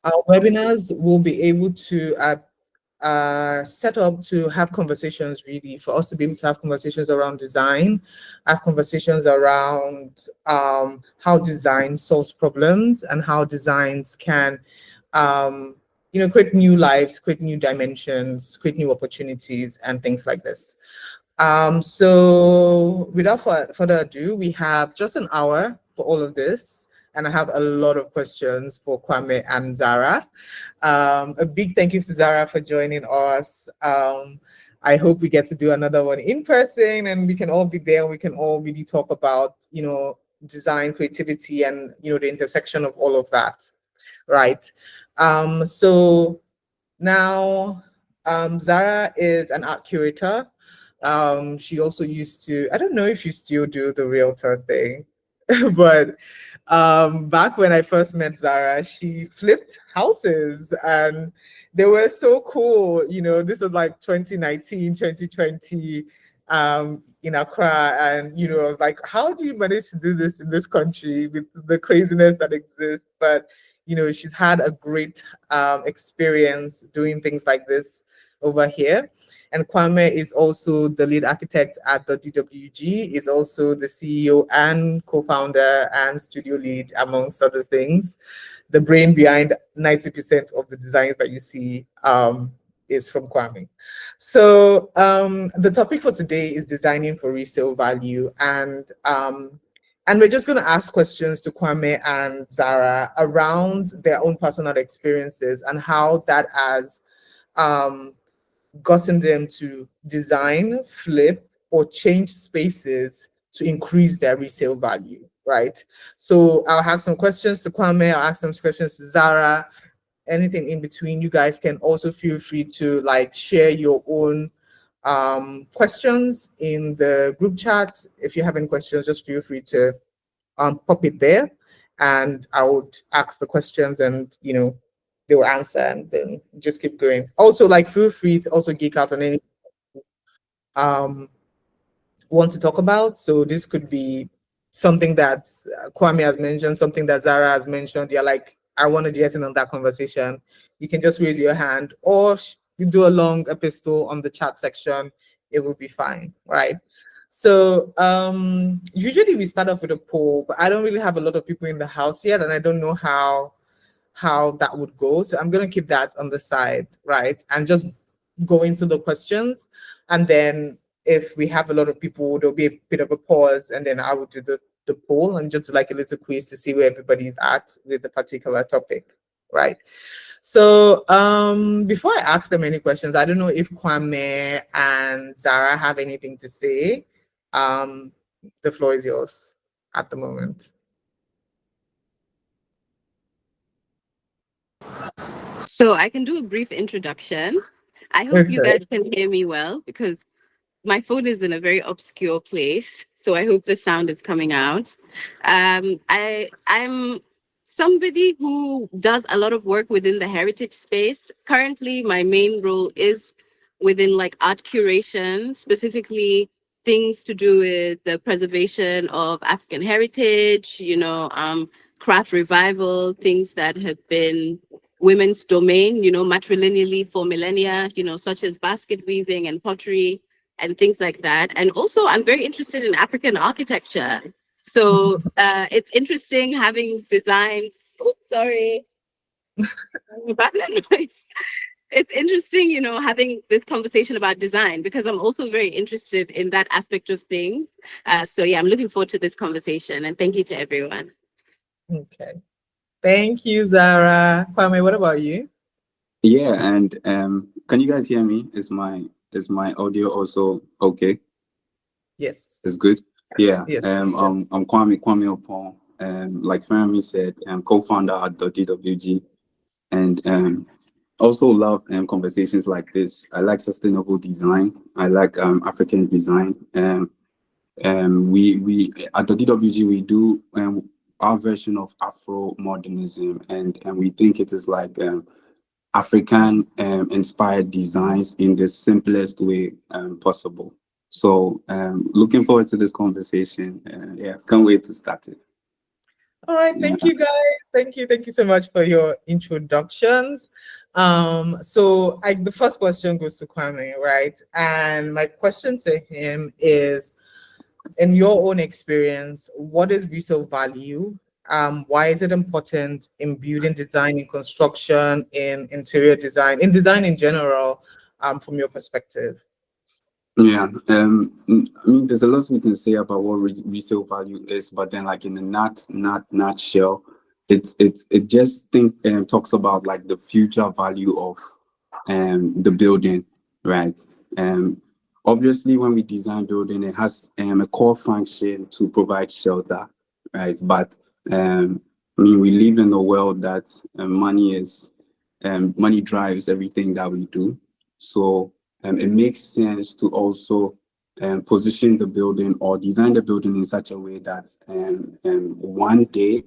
Our webinars will be able to set up to have conversations, really, for us to be able to have conversations around design, have conversations around how design solves problems and how designs can, create new lives, create new dimensions, create new opportunities, and things like this. So without further ado, we have just an hour for all of this, and I have a lot of questions for Kwame and Zahra. A big thank you to Zahra for joining us. I hope we get to do another one in person, and we can all be there, and we can all really talk about, design, creativity, and, the intersection of all of that, right? So now, Zahra is an art curator. She also used to, I don't know if you still do the realtor thing, but back when I first met Zahra, she flipped houses and they were so cool. This was like 2019, 2020 in Accra. And, I was like, how do you manage to do this in this country with the craziness that exists? But, she's had a great experience doing things like this over here. And Kwame is also the lead architect at the DWG, is also the CEO and co-founder and studio lead, amongst other things. The brain behind 90% of the designs that you see is from Kwame. So the topic for today is designing for resale value. And we're just going to ask questions to Kwame and Zahra around their own personal experiences and how that has gotten them to design, flip, or change spaces to increase their resale value, right? So I'll have some questions to Kwame, I'll ask some questions to Zahra, anything in between. You guys can also feel free to share your own questions in the group chat. If you have any questions, just feel free to pop it there, and I would ask the questions, and they will answer, and then just keep going. Also, feel free to also geek out on any um want to talk about. So this could be something that Kwame has mentioned, something that Zahra has mentioned. You're like, I want to get in on that conversation. You can just raise your hand, or you do a long epistle on the chat section. It will be fine, right? So usually we start off with a poll, but I don't really have a lot of people in the house yet, and I don't know how that would go. So I'm going to keep that on the side, right? And just go into the questions. And then if we have a lot of people, there'll be a bit of a pause, and then I will do the poll and just do a little quiz to see where everybody's at with the particular topic, right? So before I ask them any questions, I don't know if Kwame and Zahra have anything to say. The floor is yours at the moment. So I can do a brief introduction. I hope you guys can hear me well because my phone is in a very obscure place. So I hope the sound is coming out. I'm somebody who does a lot of work within the heritage space. Currently, my main role is within art curation, specifically things to do with the preservation of African heritage, craft revival, things that have been women's domain, matrilineally for millennia, such as basket weaving and pottery and things like that. And also, I'm very interested in African architecture. So it's interesting having design. Oh, sorry. It's interesting, having this conversation about design because I'm also very interested in that aspect of things. So yeah, I'm looking forward to this conversation, and thank you to everyone. Okay. Thank you, Zahra. Kwame, what about you? Yeah, and can you guys hear me? Is my audio also okay? Yes. It's good. Yeah. Yes. I'm Kwame Opon. Like Femi said, I'm co-founder at the DWG, and also love conversations like this. I like sustainable design. I like African design. We at the DWG we do our version of Afro modernism, and we think it is like African inspired designs in the simplest way possible. So looking forward to this conversation. Yeah, can't wait to start it. All right, Yeah. thank you guys. Thank you so much for your introductions. The first question goes to Kwame, right? And my question to him is, in your own experience, what is resale value? Why is it important in building design, in construction, in interior design, in design in general, from your perspective? Yeah, I mean, there's a lot we can say about what resale value is, but then, like in a nutshell, it just talks about like the future value of the building, right? Um, Obviously, when we design building, it has a core function to provide shelter, right? But I mean, we live in a world that money drives everything that we do, so it makes sense to also position the building or design the building in such a way that one day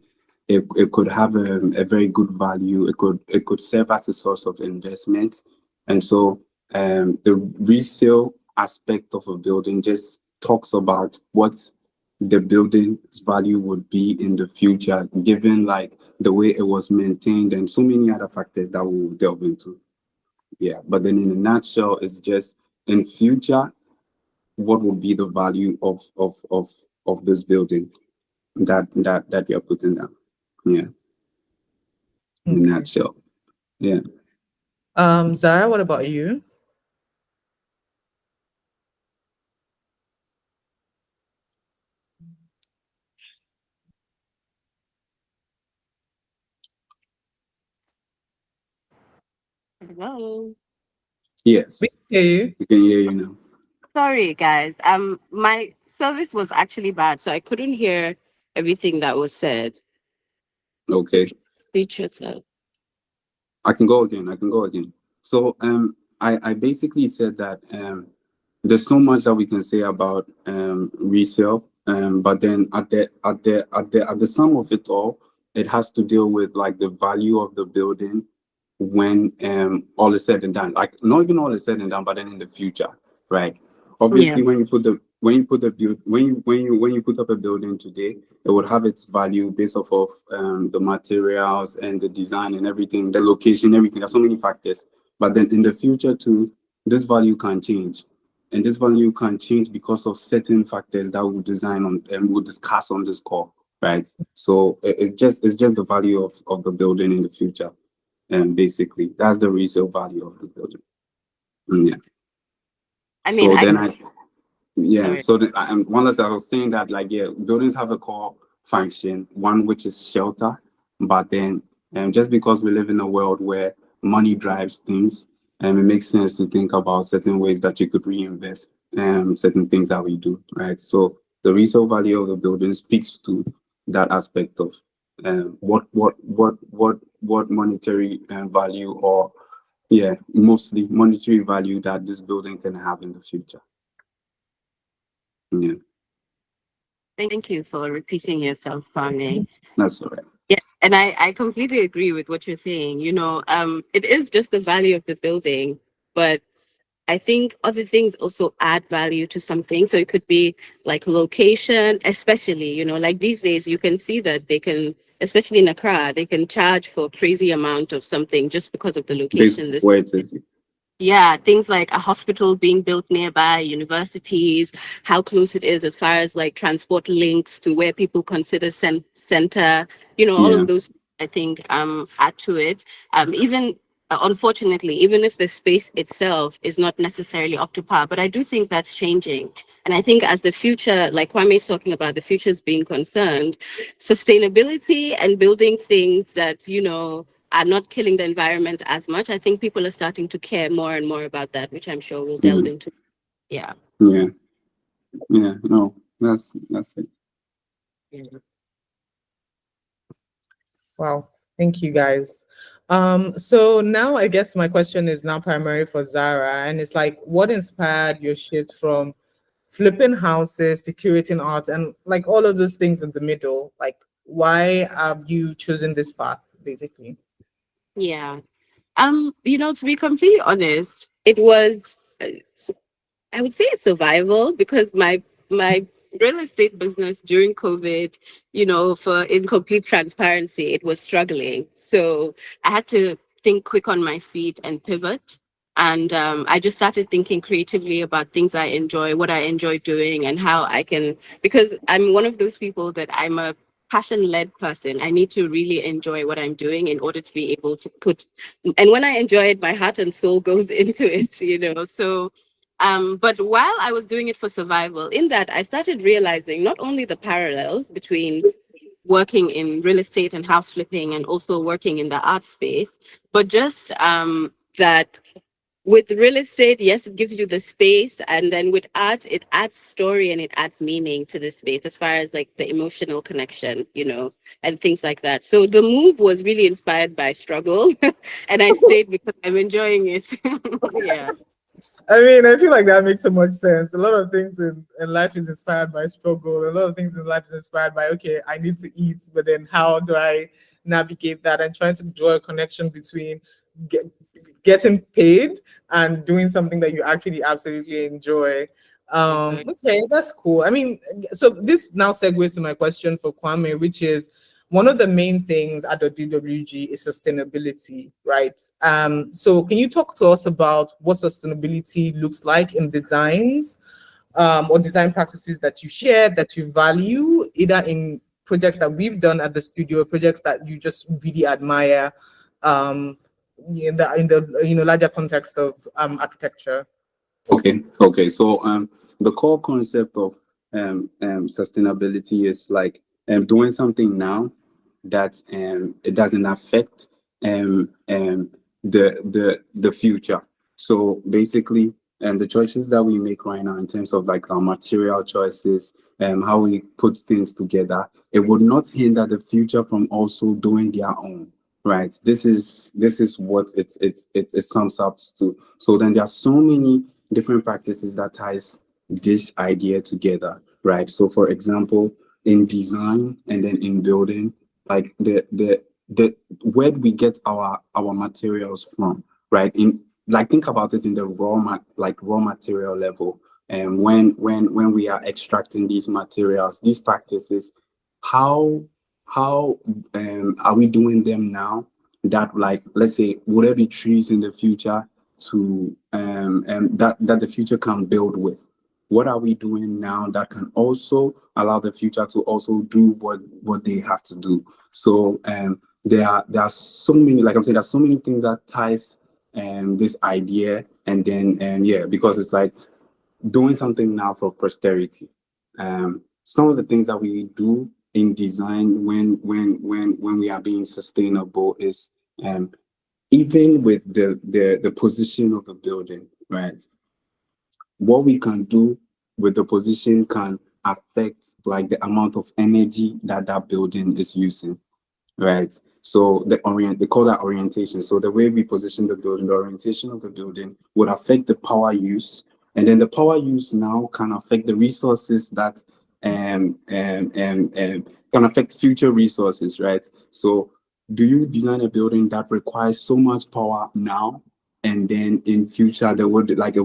it could have a very good value. It could serve as a source of investment, and so the resale aspect of a building just talks about what the building's value would be in the future, given like the way it was maintained and so many other factors that we'll delve into. Yeah, but then in a nutshell, it's just in future, what would be the value of this building that you're putting down? Yeah, in a Okay. nutshell. Yeah. Zara, what about you? Hello. We Yes, hear you. we can hear you now. Sorry, guys. My service was actually bad, so I couldn't hear everything that was said. So Okay. repeat yourself. I can go again. I can go again. So I basically said that there's so much that we can say about resale, but then at the sum of it all, it has to deal with like the value of the building when all is said and done. Like not even all is said and done, but then in the future, right? Yeah. Obviously, when you put up a building today, it would have its value based off of the materials and the design and everything, the location, everything. There's so many factors. But then in the future too, this value can change. And this value can change because of certain factors that we'll design on and we'll discuss on this call, right? So it's just the value of the building in the future. And basically, that's the resale value of the building. Yeah. I mean, So I then yeah. sorry. So one last, I was saying that like yeah, buildings have a core function, one which is shelter, but then just because we live in a world where money drives things, it makes sense to think about certain ways that you could reinvest certain things that we do, right? So the resale value of the building speaks to that aspect of what monetary value or yeah, mostly monetary value that this building can have in the future. Yeah, Thank you for repeating yourself, Kwame. that's all right. Yeah, and I completely agree with what you're saying. It is just the value of the building, but I think other things also add value to something. So it could be like location, especially, like these days you can see that they can, especially in Accra, they can charge for crazy amount of something just because of the Based location. where it is. Yeah, things like a hospital being built nearby, universities, how close it is as far as like transport links to where people consider center, all Yeah, of those I think add to it. Even unfortunately, even if the space itself is not necessarily up to par, but I do think that's changing. And I think as the future, like Kwame is talking about, the future is being concerned, sustainability and building things that, are not killing the environment as much. I think people are starting to care more and more about that, which I'm sure we'll yeah, delve into. Yeah. yeah, yeah. No, that's it. Yeah. Wow. Thank you guys. So now I guess my question is now primarily for Zara, and it's like, what inspired your shift from flipping houses to curating art and like all of those things in the middle? Like, why have you chosen this path, basically? Yeah. To be completely honest, it was I would say survival because my real estate business during COVID, you know, for in complete transparency, it was struggling. So I had to think quick on my feet and pivot. And I just started thinking creatively about things I enjoy, what I enjoy doing, and how I can, because I'm one of those people that I'm a passion led person. I need to really enjoy what I'm doing in order to be able to put, and when I enjoy it, my heart and soul goes into it, you know. So but while I was doing it for survival, in that I started realizing not only the parallels between working in real estate and house flipping and also working in the art space, but just that with real estate, yes, it gives you the space. And then with art, it adds story and it adds meaning to the space as far as like the emotional connection, you know, and things like that. So the move was really inspired by struggle and I stayed because I'm enjoying it. Yeah. I mean, I feel like that makes so much sense. A lot of things in life is inspired by struggle. A lot of things in life is inspired by, okay, I need to eat, but then how do I navigate that, and trying to draw a connection between get, getting paid and doing something that you actually absolutely enjoy. Exactly. Okay, that's cool. I mean, so this now segues to my question for Kwame, which is one of the main things at the DWG is sustainability, right? So can you talk to us about what sustainability looks like in designs, or design practices that you share, that you value, either in projects that we've done at the studio, projects that you just really admire, um, in the larger context of architecture? Okay. So the core concept of sustainability is like doing something now that it doesn't affect the future. So basically, the choices that we make right now in terms of like our material choices, how we put things together, it would not hinder the future from also doing their own. Right. This is what it sums up to. So then there are so many different practices that ties this idea together, right? So for example, in design and then in building, like the where we get our materials from, right? In like think about it in the raw material level. And when we are extracting these materials, these practices, how how are we doing them now? That like let's say would there be trees in the future to that the future can build with? What are we doing now that can also allow the future to also do what they have to do? So there are so many, like I'm saying, there's so many things that ties this idea, and then yeah, because it's like doing something now for posterity. Some of the things that we do in design when we are being sustainable is even with the position of the building, right? What we can do with the position can affect like the amount of energy that that building is using, right? So they call that orientation. So the way we position the building, the orientation of the building would affect the power use, and then the power use now can affect the resources that can affect future resources, right? So do you design a building that requires so much power now, and then in future there would like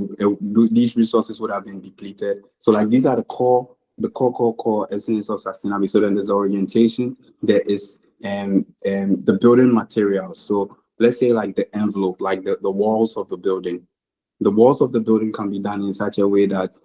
these resources would have been depleted? So like these are the core essence of sustainability. So then there's orientation, there is the building materials. So let's say like the envelope, like the walls of the building. The walls of the building can be done in such a way that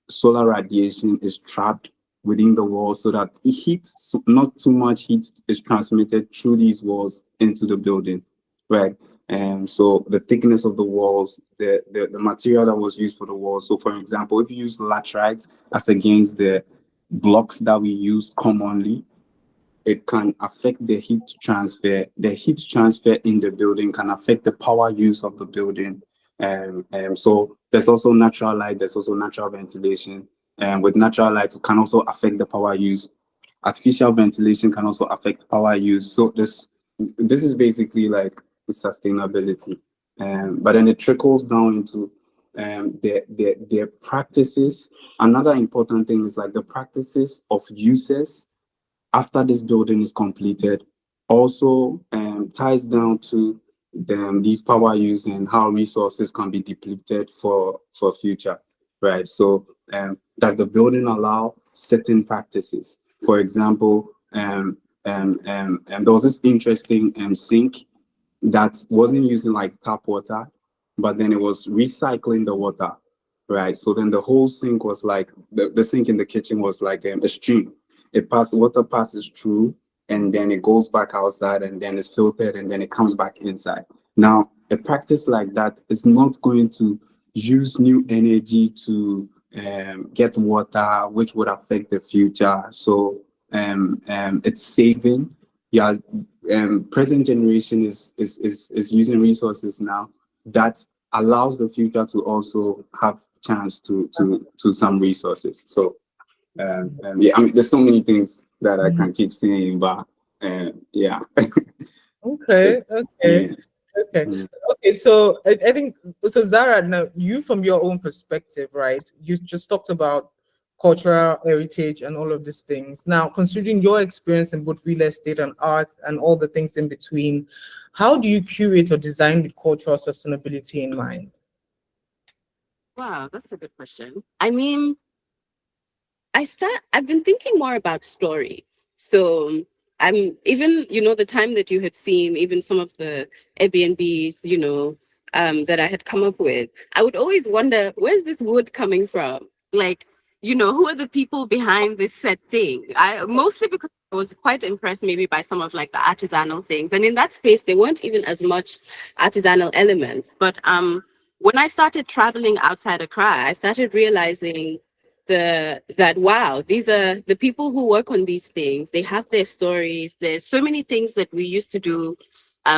solar radiation is trapped within the wall, so that heat, not too much heat, is transmitted through these walls into the building, right? And so the thickness of the walls, the material that was used for the walls. So for example, if you use laterite as against the blocks that we use commonly, it can affect the heat transfer. The heat transfer in the building can affect the power use of the building. So there's also natural light, there's also natural ventilation. And with natural light, it can also affect the power use. Artificial ventilation can also affect power use. So this is basically like sustainability. But then it trickles down into their practices. Another important thing is like the practices of users after this building is completed also ties down to these power use and how resources can be depleted for future, right? So does the building allow certain practices? For example, there was this interesting sink that wasn't using like tap water, but then it was recycling the water, right? So then the whole sink was like, the sink in the kitchen was like a stream. Water passes through, and then it goes back outside, and then it's filtered, and then it comes back inside. Now, a practice like that is not going to use new energy to get water, which would affect the future. So it's saving. Yeah, present generation is using resources now that allows the future to also have chance to some resources. So yeah, I mean, there's so many things that I can keep saying, but yeah. Okay, okay. Yeah. Okay. Mm. Okay. So I think so, Zahra, now you from your own perspective, right? You just talked about cultural heritage and all of these things. Now, considering your experience in both real estate and art and all the things in between, how do you curate or design with cultural sustainability in mind? Wow, that's a good question. I mean, I've been thinking more about stories. So I'm even, the time that you had seen, even some of the Airbnbs, that I had come up with, I would always wonder, where's this wood coming from? Like, who are the people behind this set thing? I mostly because I was quite impressed maybe by some of like the artisanal things. And in that space, there weren't even as much artisanal elements. But when I started traveling outside Accra, I started realizing that wow, these are the people who work on these things. They have their stories. There's so many things that we used to do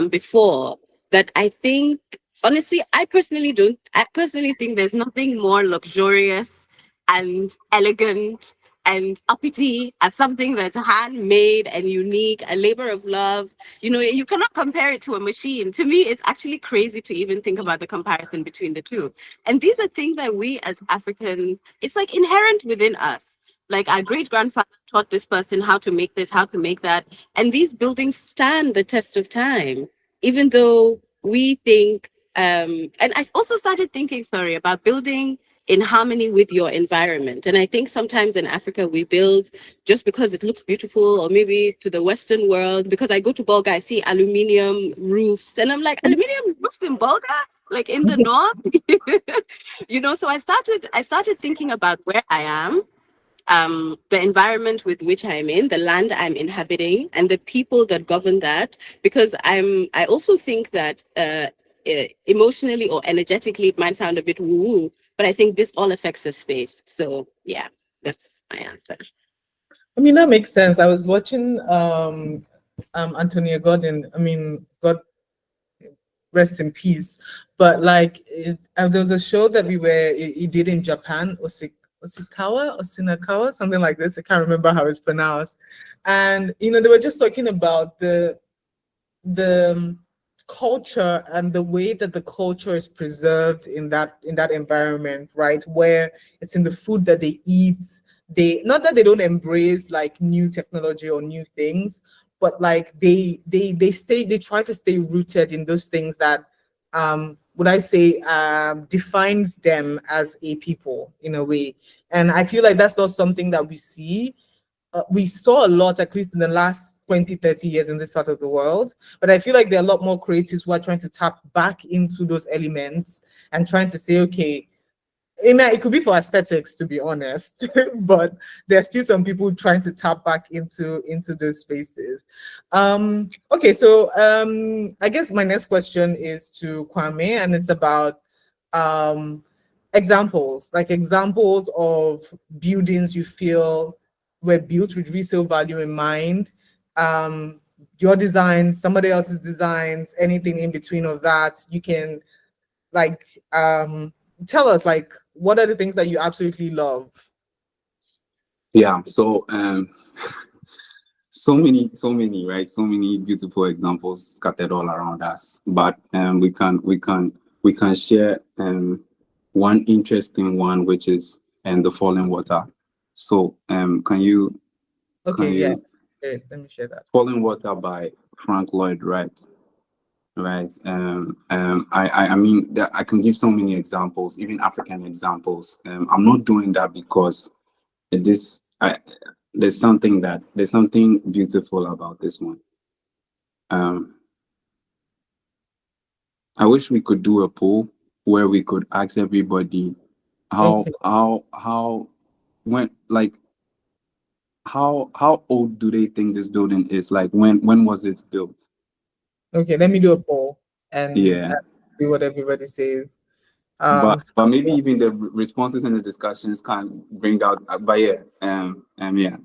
before that I think, honestly, I personally think there's nothing more luxurious and elegant and uppity as something that's handmade and unique, a labor of love. You cannot compare it to a machine. To me, it's actually crazy to even think about the comparison between the two. And these are things that we as Africans, it's like inherent within us. Like our great grandfather taught this person how to make this, how to make that. And these buildings stand the test of time, even though we think, and I also started thinking, sorry, about building in harmony with your environment. And I think sometimes in Africa, we build just because it looks beautiful, or maybe to the Western world, because I go to Bulga, I see aluminium roofs, and I'm like, aluminium roofs in Bulga? Like in the north? So I started thinking about where I am, the environment with which I'm in, the land I'm inhabiting, and the people that govern that. Because I also think that emotionally or energetically, it might sound a bit woo-woo, but I think this all affects the space. So yeah, that's my answer. I mean, that makes sense. I was watching Antonia Gordon. I mean, God rest in peace. But like, there was a show that he did in Japan, Osinakawa, something like this. I can't remember how it's pronounced. And they were just talking about the culture and the way that the culture is preserved in that environment, right? Where it's in the food that they eat. They, not that they don't embrace like new technology or new things, but like they try to stay rooted in those things that would I say defines them as a people in a way. And I feel like that's not something that we saw a lot, at least in the last 20, 30 years in this part of the world. But I feel like there are a lot more creatives who are trying to tap back into those elements and trying to say, okay, it could be for aesthetics, to be honest, but there's still some people trying to tap back into those spaces. Okay, so I guess my next question is to Kwame, and it's about examples of buildings you feel were built with resale value in mind. Your designs, somebody else's designs, anything in between of that. You can like tell us, like, what are the things that you absolutely love? Yeah, so so many, right? So many beautiful examples scattered all around us. But we can share one interesting one, which is the falling water. So can you Okay, yeah. Okay, let me share that. Falling Water by Frank Lloyd Wright. right? I mean that I can give so many examples, even African examples. I'm not doing that because this there's something beautiful about this one. I wish we could do a poll where we could ask everybody Okay. how when like how old do they think this building is? Like when was it built? Okay, let me do a poll and Yeah. see what everybody says. But maybe even the responses and the discussions can bring out. But yeah, yeah.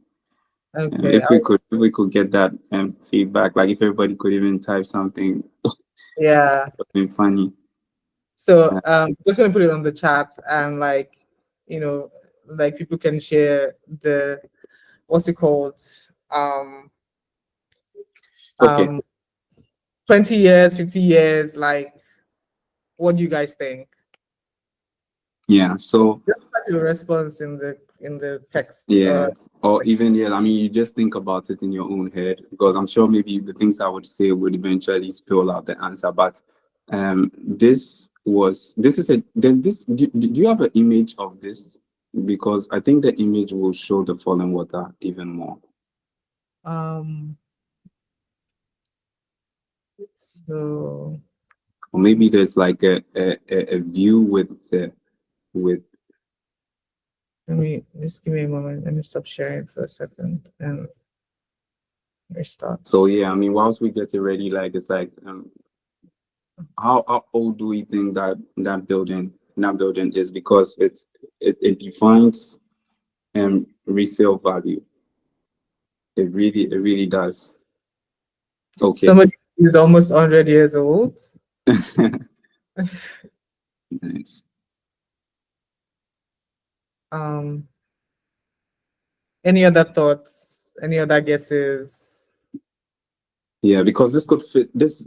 Okay. If we could get that feedback, like if everybody could even type something, Yeah. something funny. So just gonna put it on the chat and like, like people can share the what's it called? Um Okay. 20 years, 50 years, like what do you guys think? Yeah. So Just type your response in the text. yeah, or even yeah. I mean, you just think about it in your own head because I'm sure maybe the things I would say would eventually spill out the answer. But this is a there's this. Do you have an image of this? Because I think the image will show the falling water even more. Um so Or maybe there's like a view with. let me just give me a moment. Let me stop sharing for a second and restart. So yeah, I mean, whilst we get it ready, like it's like how old do we think that building is? Because it defines resale value. It really does. Okay. Somebody is almost 100 years old. Nice. Um, any other thoughts? Any other guesses? Yeah, because this could fit this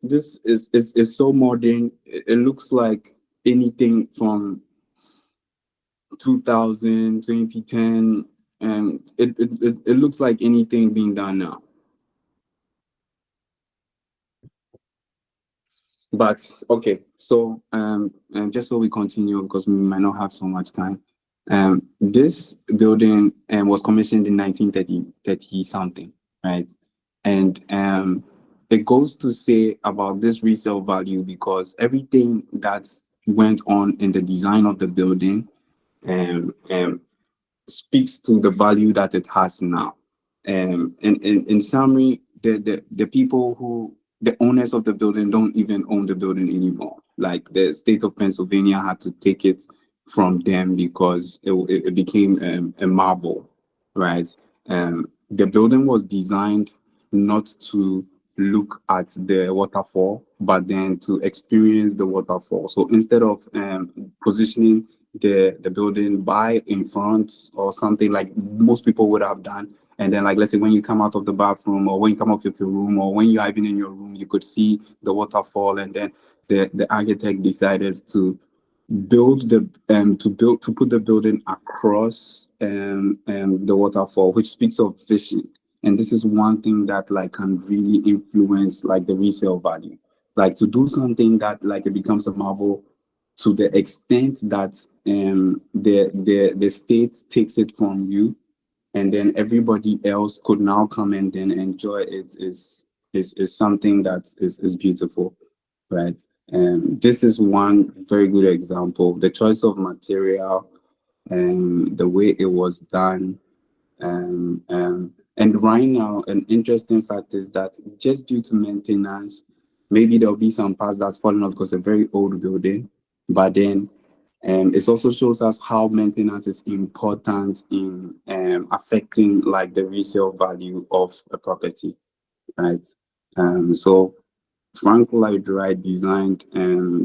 is so modern. It looks like anything from 2000, 2010, and it looks like anything being done now. But okay, so and just so we continue because we might not have so much time. This building was commissioned in 1930 something, right? And it goes to say about this resale value because everything that went on in the design of the building speaks to the value that it has now. In summary, the people who the owners of the building don't even own the building anymore. Like the state of Pennsylvania had to take it from them because it became a marvel, right? The building was designed not to look at the waterfall, but then to experience the waterfall. So instead of positioning the building by in front or something like most people would have done, and then like let's say when you come out of the bathroom or when you come out of your room or when you're even in your room, you could see the waterfall, and then the architect decided to put the building across the waterfall, which speaks of fishing. And this is one thing that like can really influence like the resale value. Like to do something that like it becomes a marvel to the extent that the state takes it from you, and then everybody else could now come and then enjoy it is something that is beautiful, right? This is one very good example. The choice of material and the way it was done. And right now, an interesting fact is that just due to maintenance, maybe there'll be some parts that's falling off because it's a very old building. But then it also shows us how maintenance is important in affecting like the resale value of a property, right? So Frank Lloyd Wright designed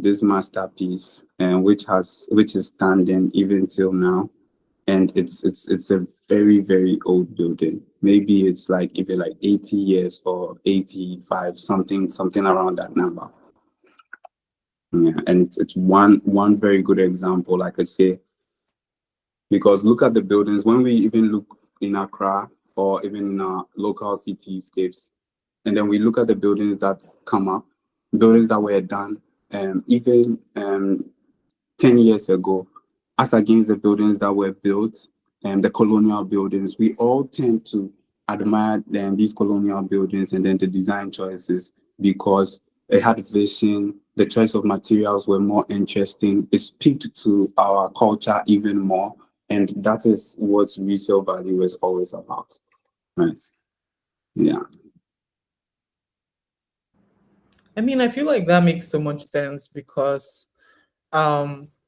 this masterpiece, which is standing even till now, and it's a very old building. Maybe it's like even like 80 years or 85, something around that number. Yeah, and it's one very good example, I could say, because look at the buildings when we even look in Accra or even in our local cityscapes. and then we look at the buildings that come up, buildings that were done, even 10 years ago, as against the buildings that were built, the colonial buildings, we all tend to admire these colonial buildings and then the design choices because it had vision, the choice of materials were more interesting, it speaks to our culture even more, and that is what resale value is always about, right? Yeah. I mean, I feel like that makes so much sense because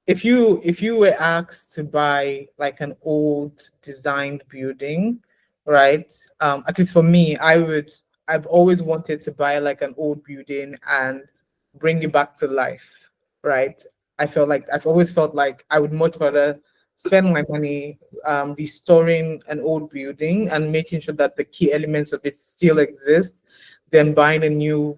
if you were asked to buy like an old designed building, right? At least for me, I've always wanted to buy like an old building and bring it back to life, right? I've always felt like I would much rather spend my money restoring an old building and making sure that the key elements of it still exist than buying a new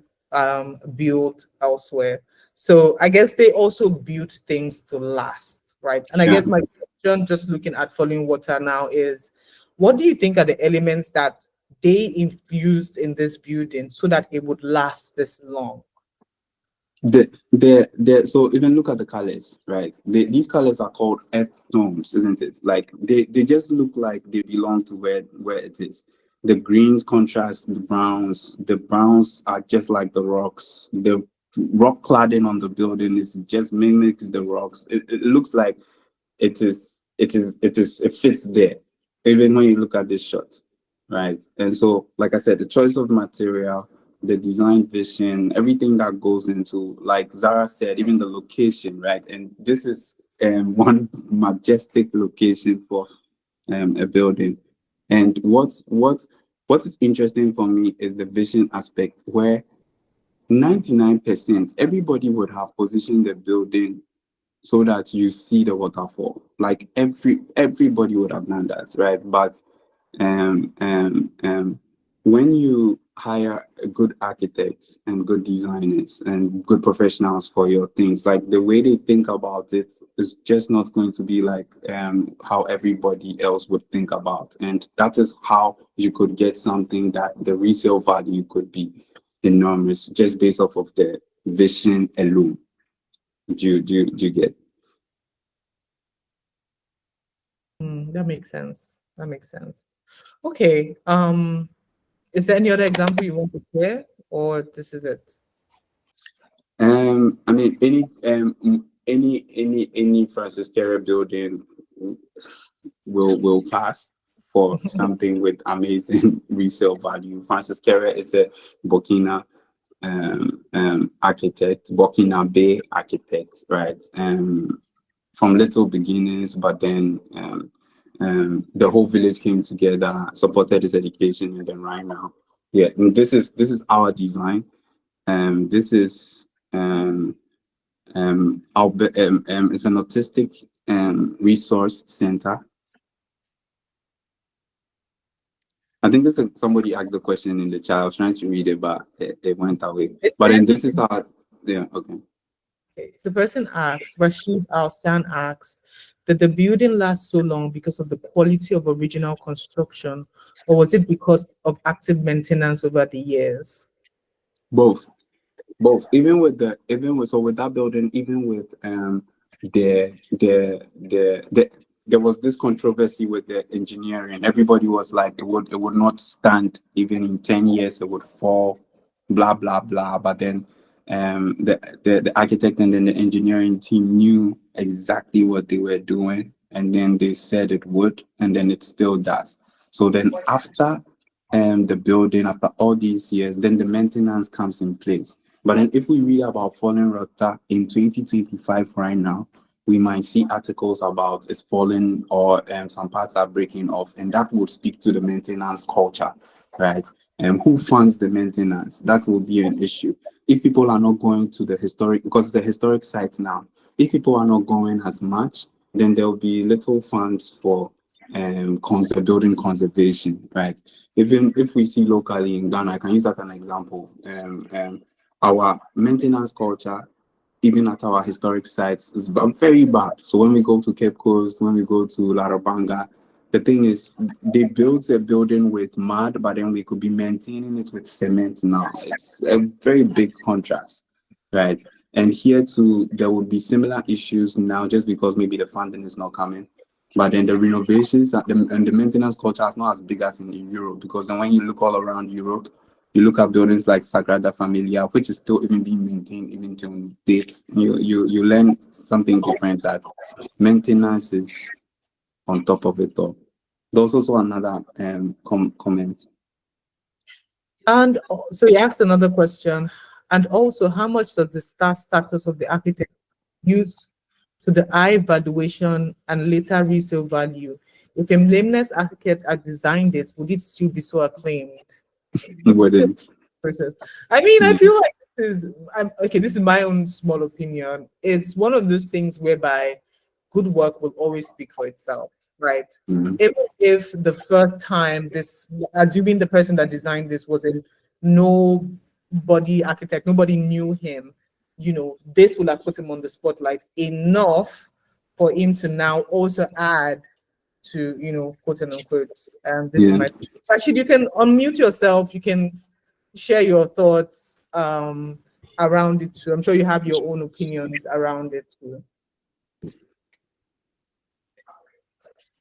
build elsewhere. So I guess they also build things to last, right? And I Yeah. guess my question, just looking at Falling Water now, is what do you think are the elements that they infused in this building so that it would last this long? So even look at the colors, right? These colors are called earth tones, isn't it? Like they just look like they belong to where it is. The greens contrast the browns. The browns are just like the rocks. The rock cladding on the building is just mimics the rocks. It looks like it fits there, even when you look at this shot, right? And so, like I said, the choice of material, the design vision, everything that goes into, like Zara said, even the location, right? And this is one majestic location for a building. And what is interesting for me is the vision aspect, where 99% everybody would have positioned the building so that you see the waterfall. Like everybody would have done that, right? But um, um, um, when you hire a good architects and good designers and good professionals for your things, like the way they think about it is just not going to be like how everybody else would think about. And that is how you could get something that the resale value could be enormous just based off of the vision alone. Do you get? That makes sense. That makes sense. Okay. Is there any other example you want to share, or this is it? I mean, any Francis Carey building will pass for something with amazing resale value. Francis Carey is a Burkina architect, Burkina Bay architect, right? From little beginnings, but then the whole village came together, supported his education, and then right now, yeah, and this is our design. This is it's an autistic resource center. I think somebody asked the question in the chat. I was trying to read it, but it went away. It's But there. then this is our, yeah, okay. Okay. The person asks, Rashid Al-San asks, did the building last so long because of the quality of original construction, or was it because of active maintenance over the years? Both. Even with with that building, even with the there was this controversy with the engineering. Everybody was like it would not stand even in 10 years, it would fall, blah blah blah. But then the architect and then the engineering team knew exactly what they were doing, and then they said it would, and then it still does. So then after the building, after all these years, then the maintenance comes in place. But then if we read about falling rota in 2025 right now, we might see articles about it's falling or some parts are breaking off, and that would speak to the maintenance culture, right? And who funds the maintenance? That will be an issue. If people are not going to the historic, because it's a historic site now, if people are not going as much, then there'll be little funds for building conservation, right? Even if we see locally in Ghana, I can use that as an example. Our maintenance culture, even at our historic sites, is very bad. So when we go to Cape Coast, when we go to Larabanga, the thing is, they built a building with mud, but then we could be maintaining it with cement now. It's a very big contrast, right? And here too, there will be similar issues now just because maybe the funding is not coming. But then the renovations and the maintenance culture is not as big as in Europe, because then when you look all around Europe, you look at buildings like Sagrada Familia, which is still even being maintained even till date. You learn something different, that maintenance is on top of it all. There's also another comment. And so he asked another question. And also, how much does the status of the architect use to the high valuation and later resale value? If a blameless architect had designed it, would it still be so acclaimed? Wouldn't. I mean, I feel like this is my own small opinion. It's one of those things whereby good work will always speak for itself, right? Mhm. Even if the first time this, assuming the person that designed this was a nobody architect, nobody knew him, this will have put him on the spotlight enough for him to now also add to, quote and unquote, this is Yeah. my. Actually, you can unmute yourself. You can share your thoughts around it too. I'm sure you have your own opinions around it too.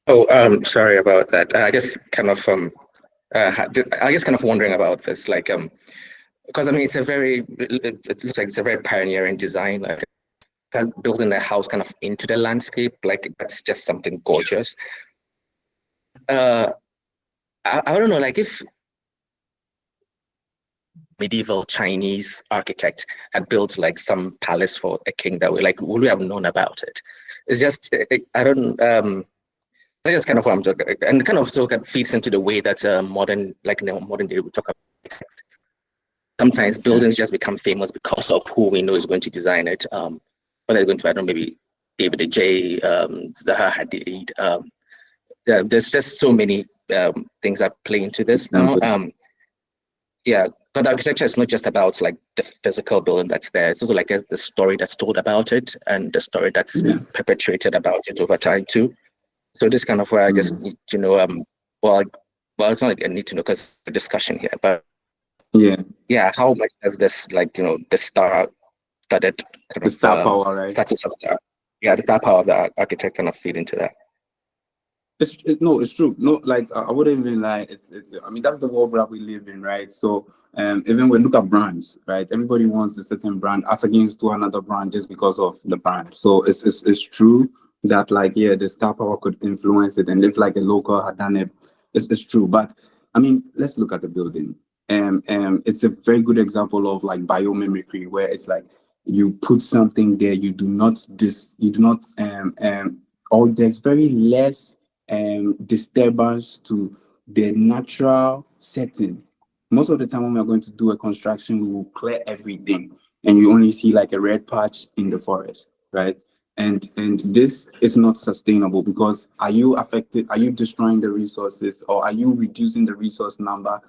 Oh, sorry about that. I just kind of I just kind of wondering about this, like because I mean it looks like it's a very pioneering design, like building a house kind of into the landscape, like that's just something gorgeous. I don't know, like if medieval Chinese architect had built like some palace for a king that way, like would we have known about it? It's just I don't that's kind of what I'm talking, and kind of so it feeds into the way that modern day we talk about architects. Sometimes buildings just become famous because of who we know is going to design it. But they're going to, I don't know, maybe David J, Zahra Hadid. There's just so many things that play into this now. Yeah, but architecture is not just about like the physical building that's there. It's also like the story that's told about it and the story that's perpetuated about it over time too. So this kind of where I just need to know, well, it's not like I need to know because the discussion here, but yeah, how much does this, like, the star-studded kind of star power, right? Status of the star power of the architect kind of feed into that. It's true. No, like I wouldn't even lie. I mean, that's the world that we live in, right? So even when we look at brands, right? Everybody wants a certain brand as against to another brand just because of the brand. So it's true that, like, yeah, the star power could influence it, and if like a local had done it, it's true. But I mean, let's look at the building. It's a very good example of like biomimicry, where it's like you put something there, or there's very less disturbance to the natural setting. Most of the time when we're going to do a construction, we will clear everything and you only see like a red patch in the forest, right? And this is not sustainable, because are you destroying the resources, or are you reducing the resource number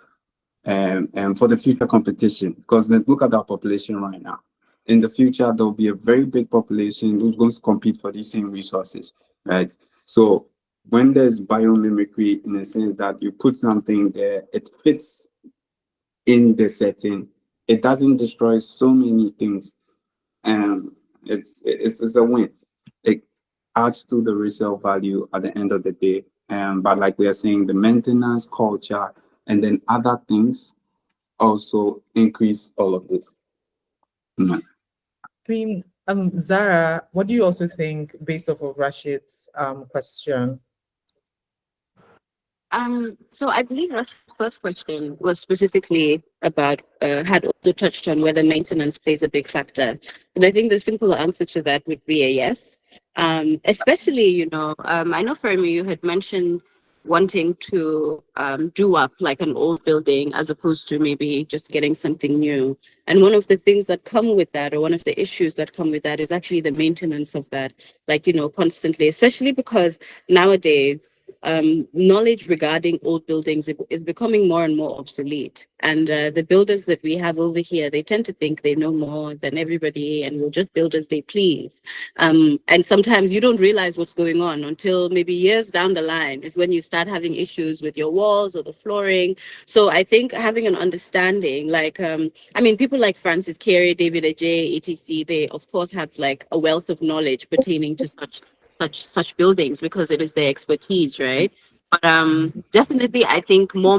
for the future competition? Because look at our population right now. In the future, there will be a very big population who's going to compete for these same resources, right? So when there's biomimicry, in a sense that you put something there, it fits in the setting, it doesn't destroy so many things, it's a win. It adds to the resale value at the end of the day. But like we are saying, the maintenance culture and then other things also increase all of this. I mean, Zahra, what do you also think based off of Rashid's question? So I believe Rashid's first question was specifically about had also touched on whether maintenance plays a big factor, and I think the simple answer to that would be a yes. Especially, I know Faye, you had mentioned wanting to do up like an old building as opposed to maybe just getting something new. And one of the things that come with that, or one of the issues that come with that, is actually the maintenance of that, like, constantly, especially because nowadays, knowledge regarding old buildings is becoming more and more obsolete. And the builders that we have over here, they tend to think they know more than everybody and will just build as they please. And sometimes you don't realize what's going on until maybe years down the line is when you start having issues with your walls or the flooring. So I think having an understanding, like, I mean, people like Francis Carey, David Ajay, etc., they of course have like a wealth of knowledge pertaining to such buildings because it is their expertise, right? But definitely, I think more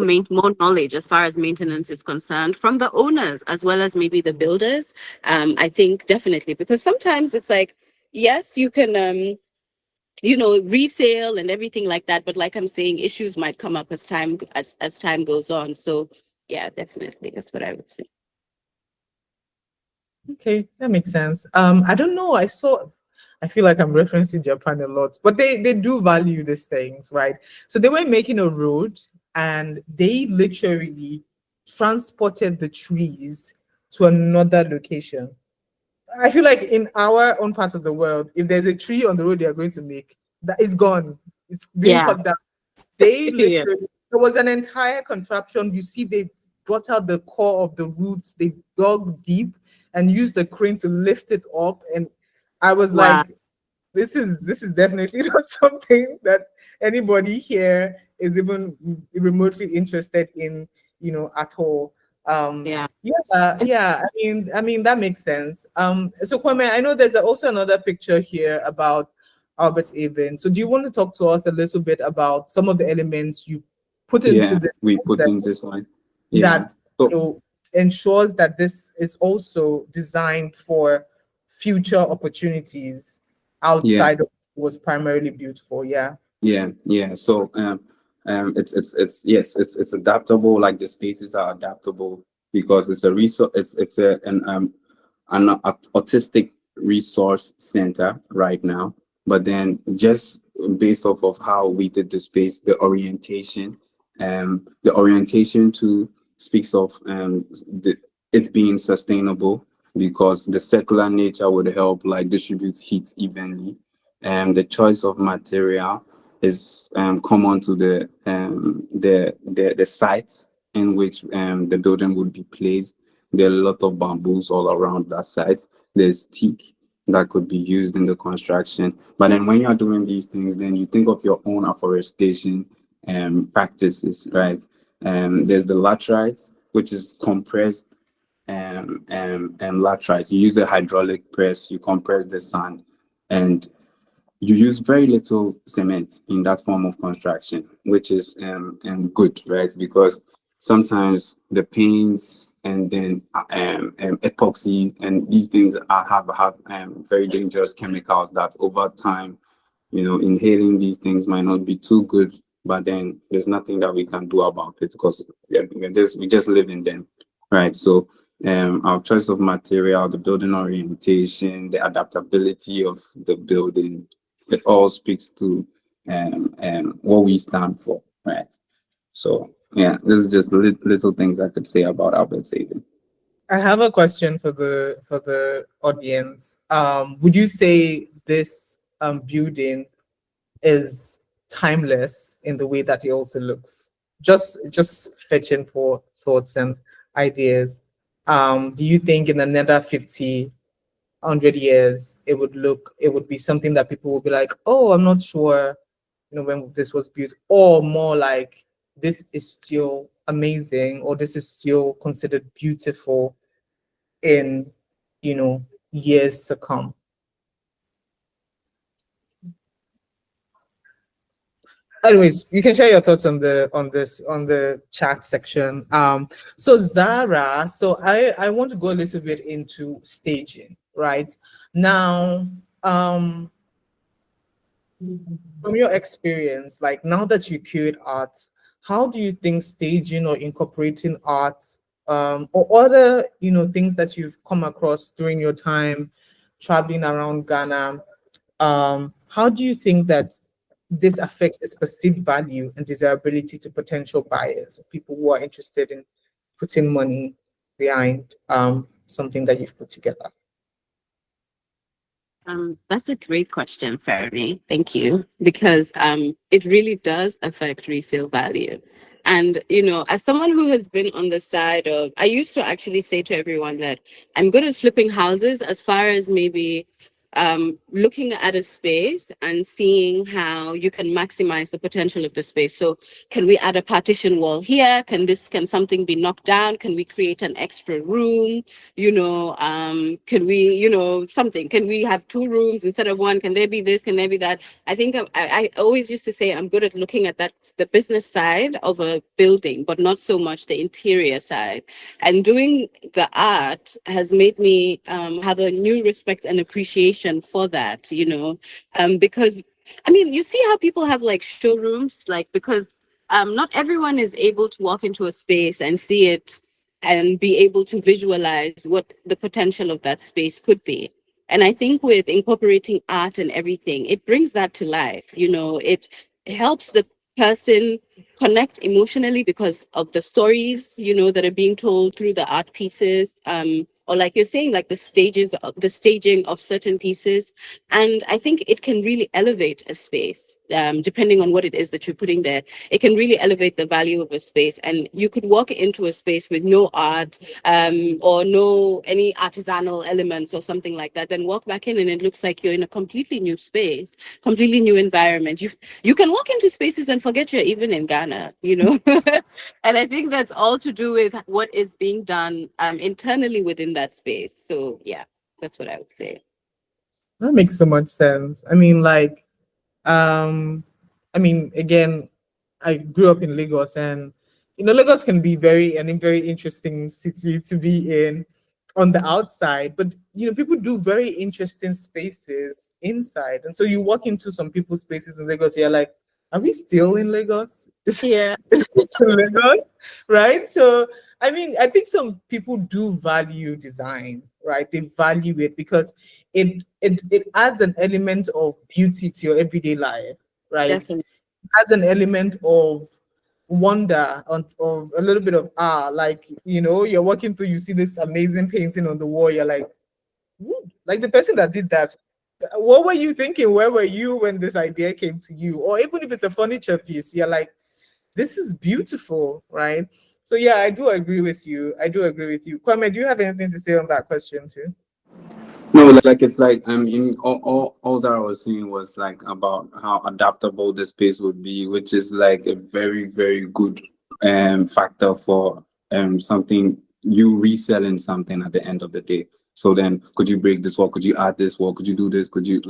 knowledge as far as maintenance is concerned from the owners as well as maybe the builders. I think definitely because sometimes it's like, yes, you can resale and everything like that, but like I'm saying, issues might come up as time goes on. So yeah, definitely, that's what I would say. Okay, that makes sense. I don't know. I feel like I'm referencing Japan a lot, but they do value these things, right? So they were making a road and they literally transported the trees to another location. I feel like in our own parts of the world, if there's a tree on the road they are going to make, that is gone. It's being Yeah. cut down. They Yeah. literally, there was an entire contraption. You see, they brought out the core of the roots, they dug deep and used the crane to lift it up. And I was Wow. like, this is definitely not something that anybody here is even remotely interested in, at all. Yeah. Yeah. I mean that makes sense. So Kwame, I know there's also another picture here about Albert Haven. So do you want to talk to us a little bit about some of the elements you put into Yeah, this we put concept in this one. Yeah. that So ensures that this is also designed for future opportunities yeah, outside of what was primarily built for? Yeah. yeah. So it's yes, it's adaptable. Like the spaces are adaptable because it's a resource. It's an autistic resource center right now. But then just based off of how we did the space, the orientation to speaks of it being sustainable because the circular nature would help like distribute heat evenly. And the choice of material is common to the site in which the building would be placed. There are a lot of bamboos all around that site. There's teak that could be used in the construction. But then when you're doing these things, then you think of your own afforestation practices, right? There's the laterite, which is compressed laterite. You use a hydraulic press, you compress the sand, and you use very little cement in that form of construction, which is good, right? Because sometimes the paints and then epoxies and these things have very dangerous chemicals that over time, inhaling these things might not be too good. But then there's nothing that we can do about it because we just live in them, right? So our choice of material, the building orientation, the adaptability of the building, it all speaks to what we stand for, right? So yeah, this is just little things I could say about Albert Saving. I have a question for the audience. Would you say this building is timeless in the way that it also looks? Just fetching for thoughts and ideas. Do you think in another 50, 100 years it would be something that people will be like, oh, I'm not sure, when this was built, or more like this is still amazing, or this is still considered beautiful in, years to come? Anyways, you can share your thoughts on the chat section. So Zara, so I want to go a little bit into staging, right? Now, from your experience, like now that you curate art, how do you think staging or incorporating art, or other, things that you've come across during your time traveling around Ghana, how do you think that this affects its perceived value and desirability to potential buyers, or people who are interested in putting money behind something that you've put together? That's a great question, Fermi. Thank you. Because it really does affect resale value. And, as someone who has been on the side of, I used to actually say to everyone that I'm good at flipping houses as far as maybe looking at a space and seeing how you can maximize the potential of the space. So can we add a partition wall here? Can something be knocked down? Can we create an extra room? Can we, something, can we have two rooms instead of one? Can there be this? Can there be that? I think I always used to say I'm good at looking at the business side of a building, but not so much the interior side. And doing the art has made me have a new respect and appreciation for that, because I mean, you see how people have like showrooms, like, because not everyone is able to walk into a space and see it and be able to visualize what the potential of that space could be. And I think with incorporating art and everything, it brings that to life. It helps the person connect emotionally because of the stories, that are being told through the art pieces. Or like you're saying, like the staging of certain pieces. And I think it can really elevate a space, depending on what it is that you're putting there. It can really elevate the value of a space. And you could walk into a space with no art, or no any artisanal elements or something like that, then walk back in and it looks like you're in a completely new space, completely new environment. You can walk into spaces and forget you're even in Ghana, And I think that's all to do with what is being done internally within that space. So yeah, that's what I would say. That makes so much sense. I mean, like, again, I grew up in Lagos, and Lagos can be very interesting city to be in on the outside, but people do very interesting spaces inside. And so you walk into some people's spaces in Lagos, you're like, are we still in Lagos? Yeah. Is this in Lagos? Right? So I mean, I think some people do value design, right? They value it because it adds an element of beauty to your everyday life, right? Definitely. Adds an element of wonder, of a little bit of like you're walking through, you see this amazing painting on the wall, you're like, "Ooh," like the person that did that, what were you thinking? Where were you when this idea came to you? Or even if it's a furniture piece, you're like, this is beautiful, right? So yeah, I do agree with you. I do agree with you. Kwame, do you have anything to say on that question too? No, like it's like in all Zara was saying was like about how adaptable the space would be, which is like a very, very good factor for something you reselling something at the end of the day. So then could you break this wall? Could you add this wall? Could you do this? Could you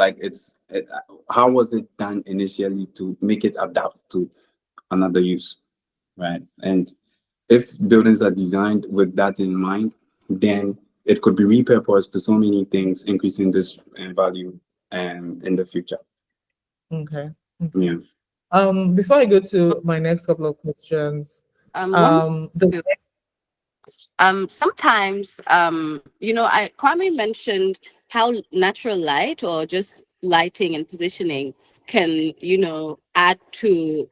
how was it done initially to make it adapt to another use? Right. And if buildings are designed with that in mind, then it could be repurposed to so many things, increasing this value in the future. Okay. Yeah. Before I go to my next couple of questions, does sometimes Kwame mentioned how natural light or just lighting and positioning can add to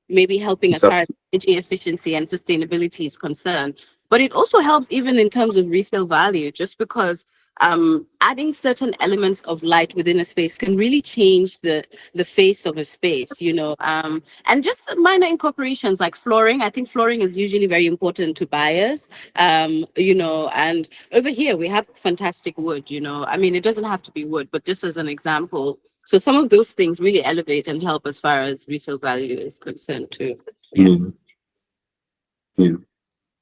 maybe helping as far as energy efficiency and sustainability is concerned, but it also helps even in terms of resale value, just because adding certain elements of light within a space can really change the face of a space, and just minor incorporations like flooring. I think flooring is usually very important to buyers, and over here we have fantastic wood, I mean, it doesn't have to be wood, but just as an example. So some of those things really elevate and help as far as resale value is concerned too. Yeah. Yeah.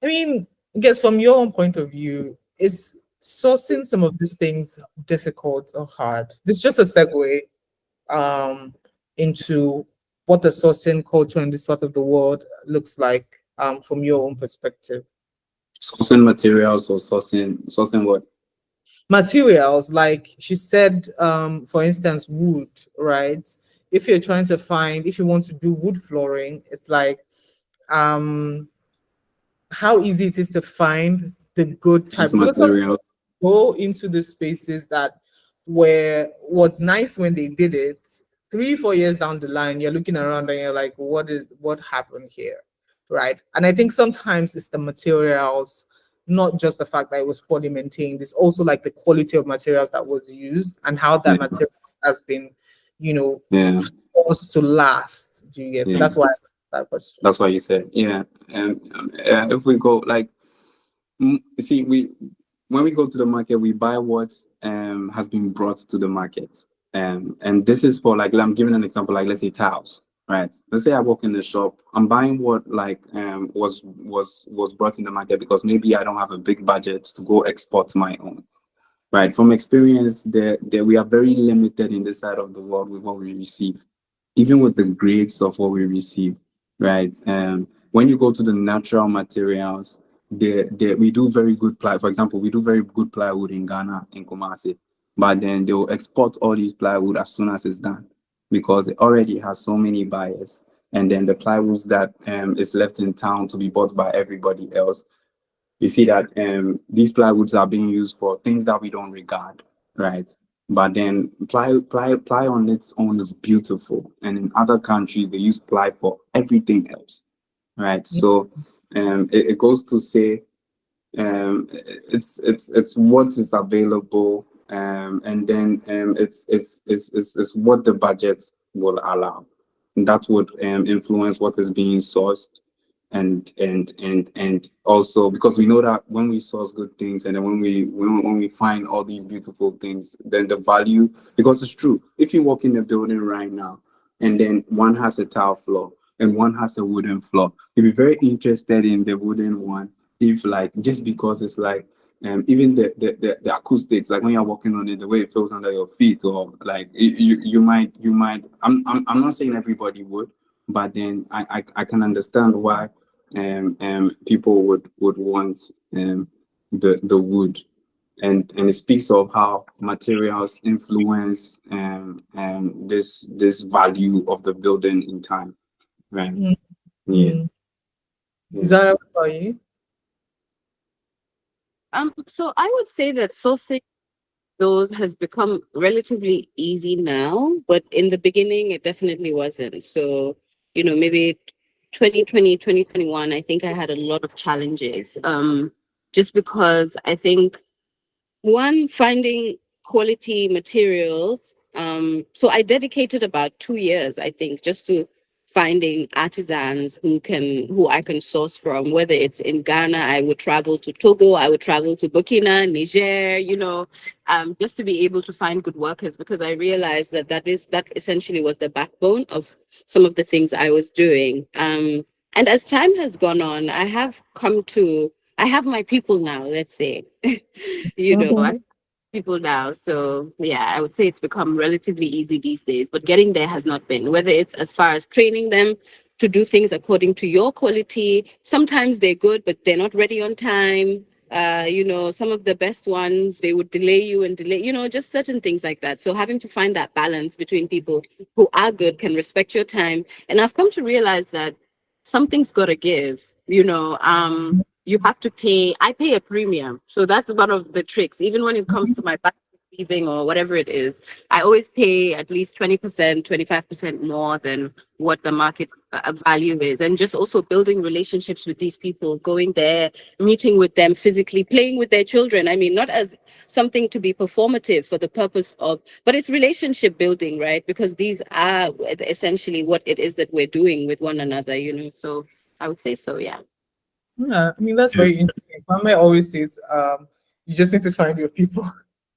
I mean, I guess from your own point of view, is sourcing some of these things difficult or hard? This is just a segue into what the sourcing culture in this part of the world looks like from your own perspective. Sourcing materials or sourcing what? Materials, like she said, for instance, wood, right? If you're trying to find, if you want to do wood flooring, it's like how easy it is to find the good type, These because some materials. go into the spaces that was nice when they did it. 3-4 years down the line, you're looking around and you're like, what happened here, right? And I think sometimes it's the materials not just the fact that it was poorly maintained, it's also like the quality of materials that was used and how that material has been, supposed to last. Do you get? So that's why that question. That's why you said, and if we go like, see, when we go to the market, we buy what has been brought to the market, and this is for like, I'm giving an example, like let's say tiles, right? Let's say I walk in the shop, I'm buying what like was brought in the market because maybe I don't have a big budget to go export my own. Right, from experience, there we are very limited in this side of the world with what we receive, even with the grades of what we receive. Right, when you go to the natural materials, we do very good ply. For example, we do very good plywood in Ghana, in Kumasi, but then they will export all these plywood as soon as it's done because it already has so many buyers, and then the plywoods that is left in town to be bought by everybody else. You see that these plywoods are being used for things that we don't regard, right? But then ply on its own is beautiful, and in other countries they use ply for everything else, right? So it goes to say it's what is available, and then it's what the budgets will allow, and that would influence what is being sourced. And also because we know that when we source good things and then when we find all these beautiful things, then the value, because it's true, if you walk in a building right now and then one has a tile floor and one has a wooden floor, you'll be very interested in the wooden one, if like just because it's like even the acoustics, like when you're walking on it, the way it feels under your feet, or like you might I'm not saying everybody would, but then I can understand why people would want the wood, and it speaks of how materials influence this value of the building in time, right? Yeah. Zahra, what about you? So I would say that sourcing those has become relatively easy now, but in the beginning it definitely wasn't. So, maybe 2020, 2021, I think I had a lot of challenges. Just because I think one, finding quality materials. So I dedicated about 2 years, I think, just to finding artisans who I can source from, whether it's in Ghana, I would travel to Togo, I would travel to Burkina, Niger, just to be able to find good workers, because I realized that essentially was the backbone of some of the things I was doing. And as time has gone on, I have my people now, let's say. I people now. So yeah, I would say it's become relatively easy these days, but getting there has not been, whether it's as far as training them to do things according to your quality. Sometimes they're good, but they're not ready on time. Some of the best ones, they would delay you and delay, just certain things like that. So having to find that balance between people who are good, can respect your time. And I've come to realize that something's got to give, you have to pay. I pay a premium. So that's one of the tricks. Even when it comes to my back leaving or whatever it is, I always pay at least 20%, 25% more than what the market value is. And just also building relationships with these people, going there, meeting with them physically, playing with their children. I mean, not as something to be performative for the purpose of, but it's relationship building, right? Because these are essentially what it is that we're doing with one another, So I would say so, yeah. Yeah, I mean, that's very interesting. Kwame always says, you just need to find your people.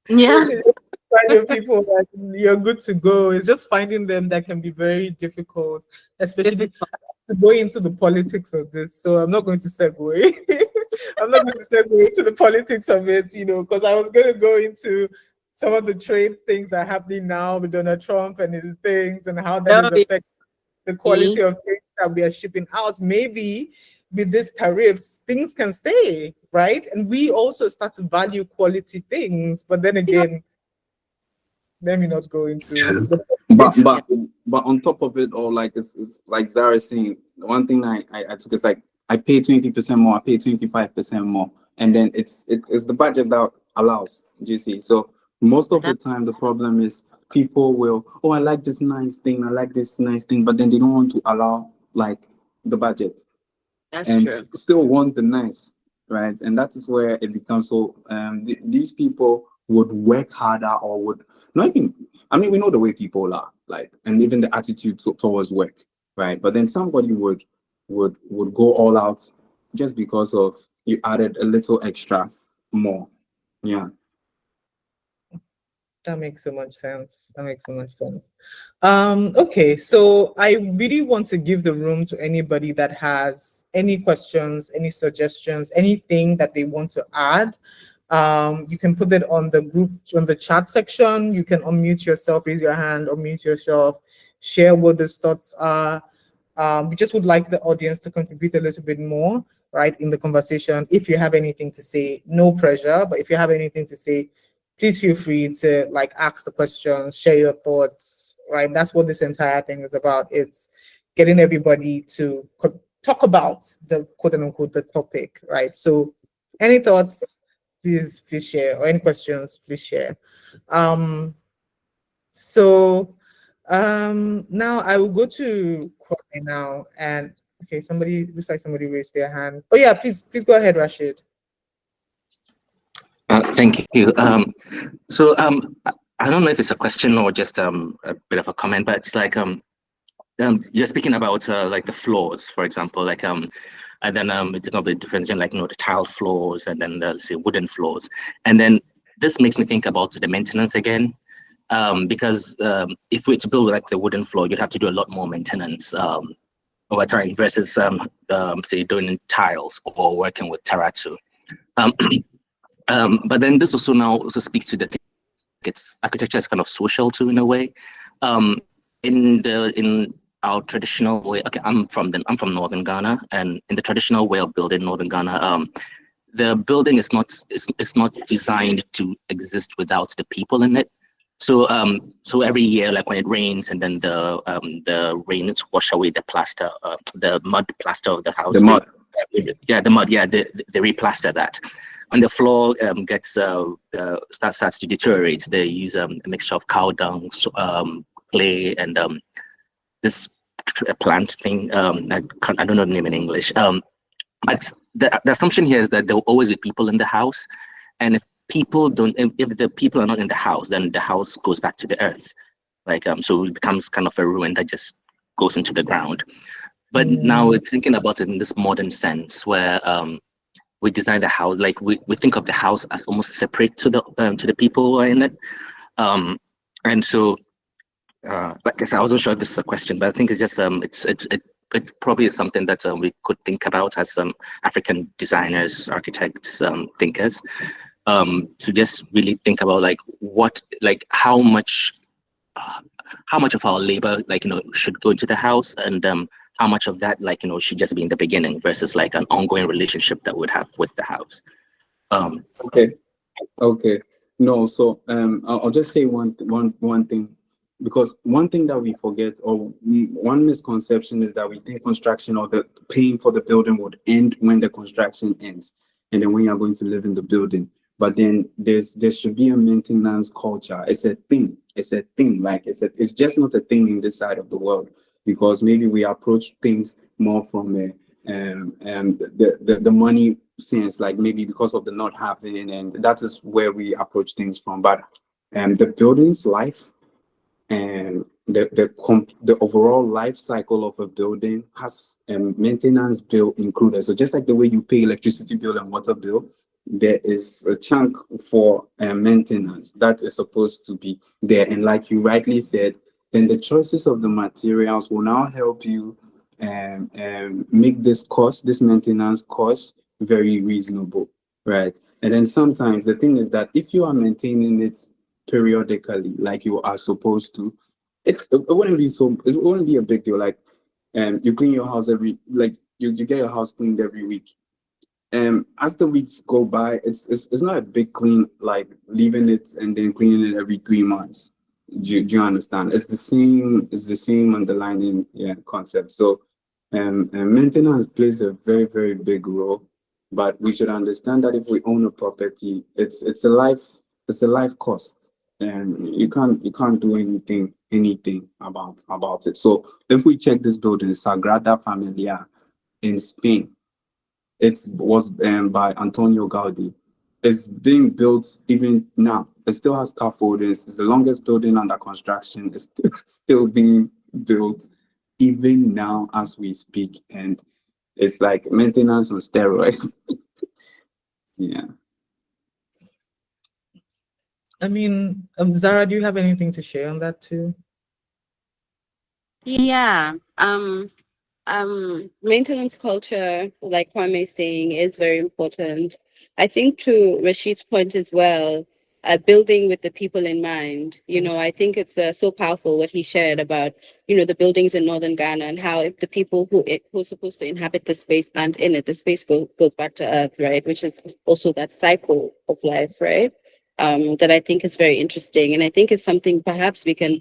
Yeah. Find your people that you're good to go. It's just finding them that can be very difficult, especially to go into the politics of this. So I'm not going to segue. I'm not going to segue into the politics of it, because I was going to go into some of the trade things that are happening now with Donald Trump and his things and how that is affecting the quality of things that we are shipping out. Maybe with these tariffs, things can stay, right? And we also start to value quality things. But then again, let me not go into but on top of it all, like it's like Zahra is saying, one thing I took is like I pay 20% more, I pay 25% more, and then it's the budget that allows. Do you see? So most of the time the problem is people will, oh, I like this nice thing, but then they don't want to allow like the budget. That's and true. still want the nice. right? And that is where it becomes so. These people would work harder, or would not even. I mean, we know the way people are, like, and even the attitude towards work, right? But then somebody would go all out just because of you added a little extra more. Yeah. That makes so much sense. That makes so much sense. Okay, so I really want to give the room to anybody that has any questions, any suggestions, anything that they want to add. You can put it on the group, on the chat section. You can unmute yourself, raise your hand, unmute yourself, share what those thoughts are. We just would like the audience to contribute a little bit more, right, in the conversation. If you have anything to say, no pressure, but if you have anything to say, please feel free to like ask the questions, share your thoughts, right? That's what this entire thing is about. It's getting everybody to talk about the quote unquote the topic, right? So any thoughts, please share, or any questions, please share. So now I will go to Kwame now, and okay, somebody looks like somebody raised their hand. Oh yeah, please go ahead, Rashid. Thank you. I don't know if it's a question or just a bit of a comment, but it's like you're speaking about like the floors, for example, like and then we think of the difference in like the tile floors and then the say wooden floors, and then this makes me think about the maintenance again, because if we were to build like the wooden floor, you'd have to do a lot more maintenance over time versus say doing tiles or working with terrazzo. But then this also now also speaks to the thing. It's architecture is kind of social too in a way. In our traditional way, okay, I'm from northern Ghana, and in the traditional way of building northern Ghana, the building is not designed to exist without the people in it. So so every year, like when it rains and then the rain wash away the plaster, the mud plaster of the house. The mud. The mud. Yeah, they replaster that. When the floor starts to deteriorate, they use a mixture of cow dung, clay, and this plant thing. I don't know the name in English. But the assumption here is that there will always be people in the house, and if the people are not in the house, then the house goes back to the earth. Like so it becomes kind of a ruin that just goes into the ground. But now we're thinking about it in this modern sense where we design the house, like we think of the house as almost separate to the people who are in it. And so like I said, I wasn't sure if this is a question, but I think it's just it probably is something that we could think about as African designers, architects, thinkers, to just really think about how much of our labor should go into the house, and how much of that should just be in the beginning versus like an ongoing relationship that we'd have with the house. Okay. No, so I'll just say one thing, because one thing that we forget, or one misconception, is that we think construction or the paying for the building would end when the construction ends, and then when you're going to live in the building. But then there should be a maintenance culture. It's a thing. Like it's just not a thing in this side of the world, because maybe we approach things more from the money sense, like maybe because of the not having, and that is where we approach things from. But the building's life and the overall life cycle of a building has a maintenance bill included. So just like the way you pay electricity bill and water bill, there is a chunk for maintenance that is supposed to be there. And like you rightly said, then the choices of the materials will now help you make this maintenance cost very reasonable, right? And then sometimes the thing is that if you are maintaining it periodically, like you are supposed to, it wouldn't be a big deal. Like you clean your house you get your house cleaned every week. As the weeks go by, it's not a big clean, like leaving it and then cleaning it every 3 months. Do you understand? It's the same underlying concept. So maintenance plays a very, very big role, but we should understand that if we own a property, it's a life cost, and you can't do anything about it. So if we check this building, Sagrada Familia in Spain, It was by Antonio Gaudi. It's being built even now. It still has scaffoldings. It's the longest building under construction. It's still being built even now as we speak. And it's like maintenance on steroids. Yeah. I mean, Zahra, do you have anything to share on that too? Yeah. Maintenance culture, like Kwame is saying, is very important. I think to Rashid's point as well, building with the people in mind. I think it's so powerful what he shared about, the buildings in northern Ghana, and how if the people who are supposed to inhabit the space aren't in it, the space goes back to earth, right? Which is also that cycle of life, right? That I think is very interesting. And I think it's something perhaps we can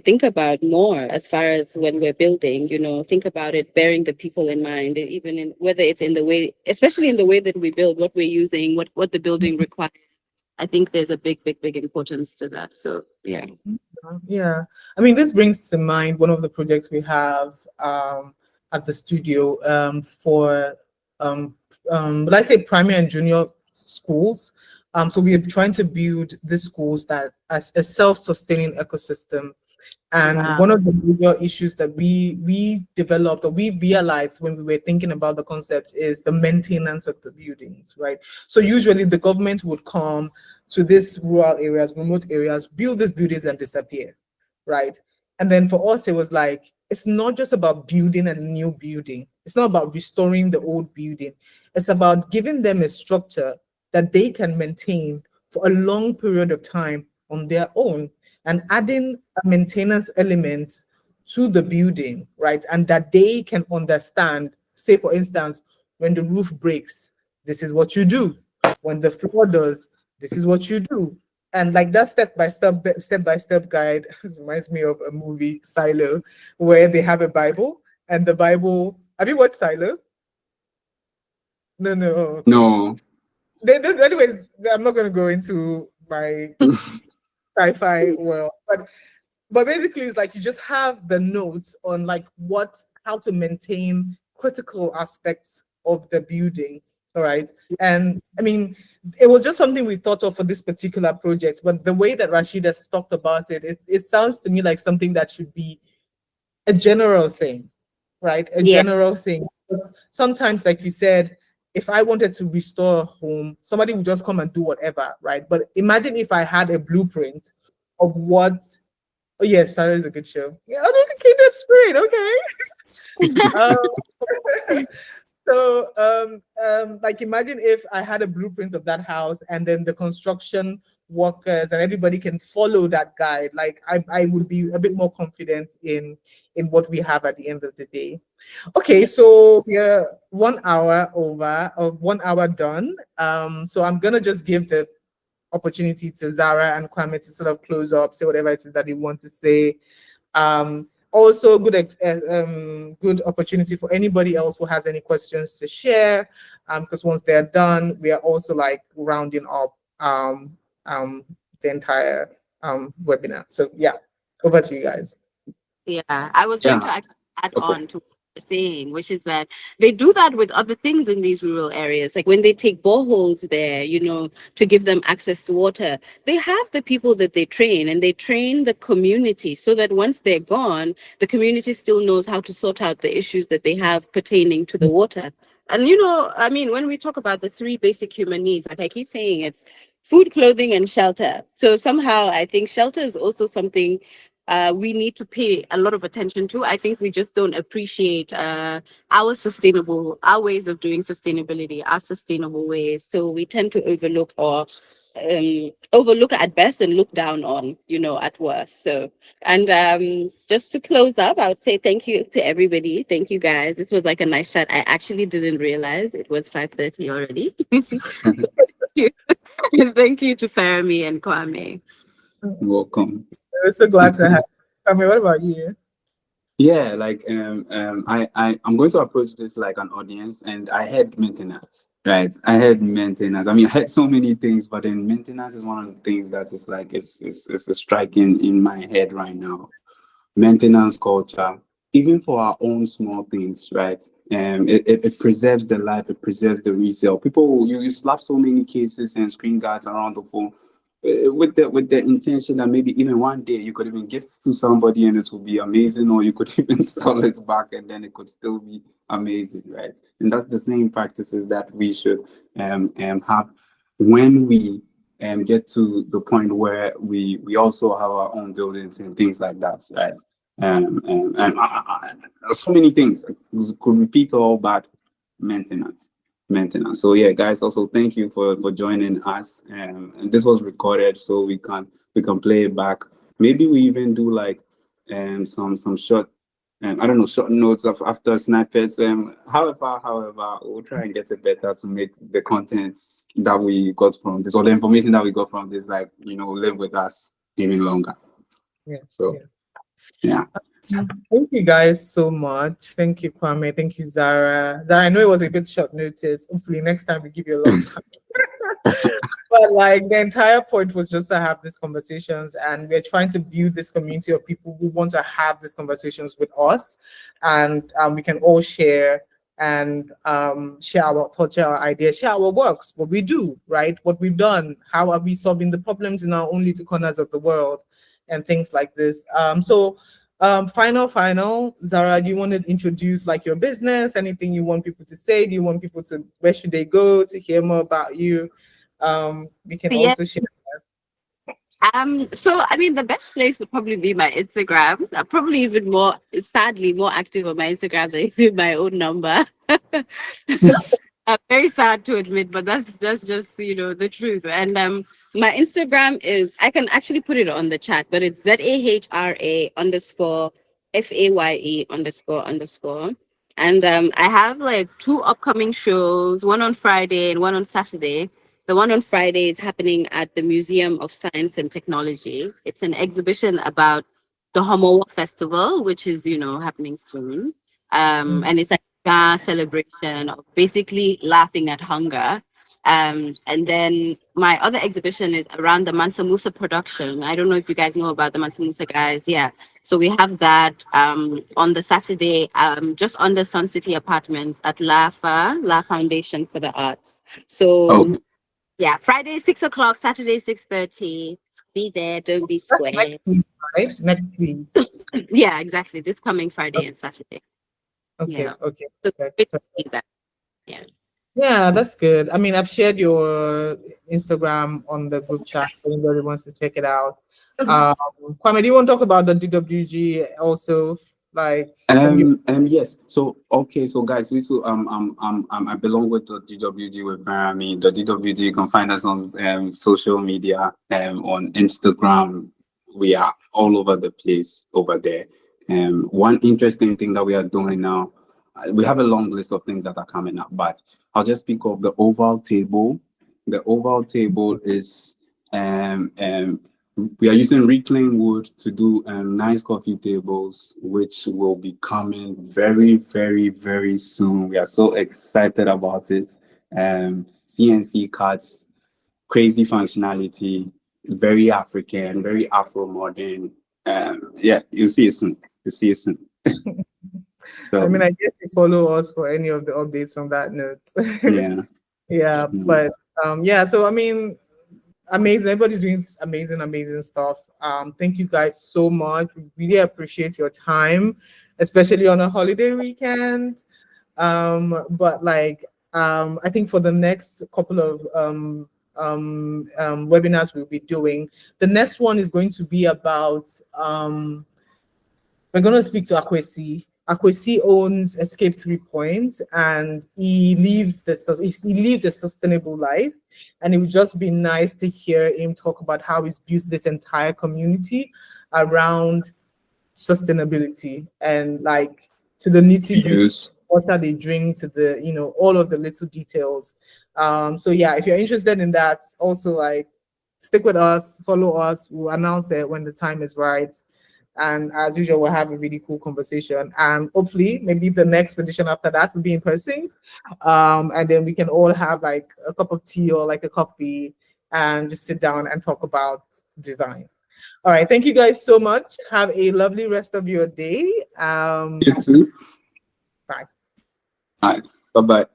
think about more as far as when we're building, think about it, bearing the people in mind, even in whether it's in the way, especially in the way that we build, what we're using, what the building requires. I think there's a big, big, big importance to that. So yeah. Yeah. I mean, this brings to mind one of the projects we have at the studio for let's say primary and junior schools. So we are trying to build these schools that as a self-sustaining ecosystem. And Wow. one of the major issues that we developed or we realized when we were thinking about the concept is the maintenance of the buildings, right? So usually the government would come to these rural areas, remote areas, build these buildings and disappear, right? And then for us, it was like, it's not just about building a new building. It's not about restoring the old building. It's about giving them a structure that they can maintain for a long period of time on their own, and adding a maintenance element to the building, right? And that they can understand, say, for instance, when the roof breaks, this is what you do. When the floor does, this is what you do. And like that step-by-step guide reminds me of a movie, Silo, where they have a Bible, and the Bible, have you watched Silo? No, no. Okay. No. Anyways, I'm not going to go into my sci-fi world, but basically it's like you just have the notes on like how to maintain critical aspects of the building. All right. And I mean, it was just something we thought of for this particular project, but the way that Rashid has talked about it sounds to me like something that should be a general thing, right? A Yeah. general thing. Sometimes, like you said, if I wanted to restore a home, somebody would just come and do whatever, right? But imagine if I had a blueprint of what. Oh yes, that is a good show. Yeah, oh, the Kindred Spirit. Okay. Like imagine if I had a blueprint of that house, and then the construction workers and everybody can follow that guide. Like I would be a bit more confident in what we have at the end of the day. Okay, so we're 1 hour over, or 1 hour done. So I'm gonna just give the opportunity to Zahra and Kwame to sort of close up, say whatever it is that they want to say. Also, good opportunity for anybody else who has any questions to share. Because once they're done, we are also like rounding up the entire webinar. So yeah, over to you guys. Yeah, I was going to Yeah. actually add Okay. on to what you're saying, which is that they do that with other things in these rural areas. Like when they take boreholes there, to give them access to water, they have the people that they train, and they train the community so that once they're gone, the community still knows how to sort out the issues that they have pertaining to the water. And, I mean, when we talk about the three basic human needs, like I keep saying, it's food, clothing, and shelter. So somehow I think shelter is also something we need to pay a lot of attention to. I think we just don't appreciate our ways of doing sustainability, our sustainable ways. So we tend to overlook at best and look down on, at worst. So, and just to close up, I would say thank you to everybody. Thank you guys. This was like a nice chat. I actually didn't realize it was 5:30 already. So thank you. Thank you to Farami and Kwame. Welcome. We're so glad to have you. Kwame, what about you? Yeah, like I'm going to approach this like an audience, and I had maintenance, right? I had maintenance. I mean, I had so many things, but then maintenance is one of the things that is like it's striking in my head right now. Maintenance culture, even for our own small things, right? It preserves the life, it preserves the resale. People, you slap so many cases and screen guards around the phone with the intention that maybe even one day you could even gift to somebody and it will be amazing, or you could even sell it back and then it could still be amazing, right? And that's the same practices that we should have when we get to the point where we also have our own buildings and things like that, right? So many things could repeat all, but maintenance, maintenance. So yeah, guys, also thank you for joining us. And this was recorded, so we can play it back. Maybe we even do like some short. I don't know, short notes of after snippets. However, we'll try and get it better to make the contents that we got from this, or the information that we got from this, like, live with us even longer. Yes. So Yes. yeah. Thank you guys so much. Thank you, Kwame. Thank you, Zahra. Zahra, I know it was a bit short notice. Hopefully next time we give you a long time. But like the entire point was just to have these conversations, and we're trying to build this community of people who want to have these conversations with us, and we can all share and share our thoughts, share our ideas, share our works, what we do, right? What we've done, how are we solving the problems in our own little corners of the world, and things like this. Final, Zahra, do you want to introduce like your business? Anything you want people to say? Do you want people to, where should they go to hear more about you? We can Yeah. also share. So I mean, the best place would probably be my Instagram. I'm probably even more, sadly, more active on my Instagram than even my own number. Very sad to admit, but that's just the truth. And my Instagram is, I can actually put it on the chat, but it's ZAHRA underscore FAYE underscore underscore. And I have like 2 upcoming shows, one on Friday and one on Saturday. The one on Friday is happening at the Museum of Science and Technology. It's an exhibition about the Homo Festival, which is, happening soon. And it's like a celebration of basically laughing at hunger. And then my other exhibition is around the Mansa Musa production. I don't know if you guys know about the Mansa Musa guys. Yeah. So we have that on the Saturday, just under Sun City Apartments at La Foundation for the Arts. So Okay. yeah, Friday 6 o'clock, Saturday 6:30. Be there, don't be That's square. next week, right? Next week. Yeah, exactly. This coming Friday and Saturday. Okay, Yeah. okay. So Okay. good to see that. Yeah. Yeah, that's good. I mean, I've shared your Instagram on the group chat for anybody wants to check it out. Kwame, do you want to talk about the DWG also? Like, can you? Yes. So okay. So guys, I belong with the DWG with Barami. The DWG, you can find us on social media, on Instagram. We are all over the place over there. One interesting thing that we are doing now, we have a long list of things that are coming up, but I'll just speak of the oval table. The oval table is we are using reclaimed wood to do nice coffee tables, which will be coming very, very, very soon. We are so excited about it. CNC cuts, crazy functionality, very African, very Afro-modern. Yeah, you'll see it soon. You'll see it soon. So I mean, I guess you follow us for any of the updates on that note. yeah. Yeah, but yeah. So I mean, amazing. Everybody's doing amazing stuff. Thank you guys so much. We really appreciate your time, especially on a holiday weekend. But like, I think for the next couple of webinars we'll be doing, the next one is going to be about we're going to speak to Akwesi. Akwesi owns Escape 3 Point, and he lives a sustainable life. And it would just be nice to hear him talk about how he's built this entire community around sustainability, and like to the nitty gritty, Use. what are they drink, to the all of the little details. So yeah, if you're interested in that, also like stick with us, follow us. We'll announce it when the time is right. And as usual, we'll have a really cool conversation. And hopefully, maybe the next edition after that will be in person. And then we can all have like a cup of tea or like a coffee and just sit down and talk about design. All right. Thank you guys so much. Have a lovely rest of your day. You too. Bye. All right. Bye-bye.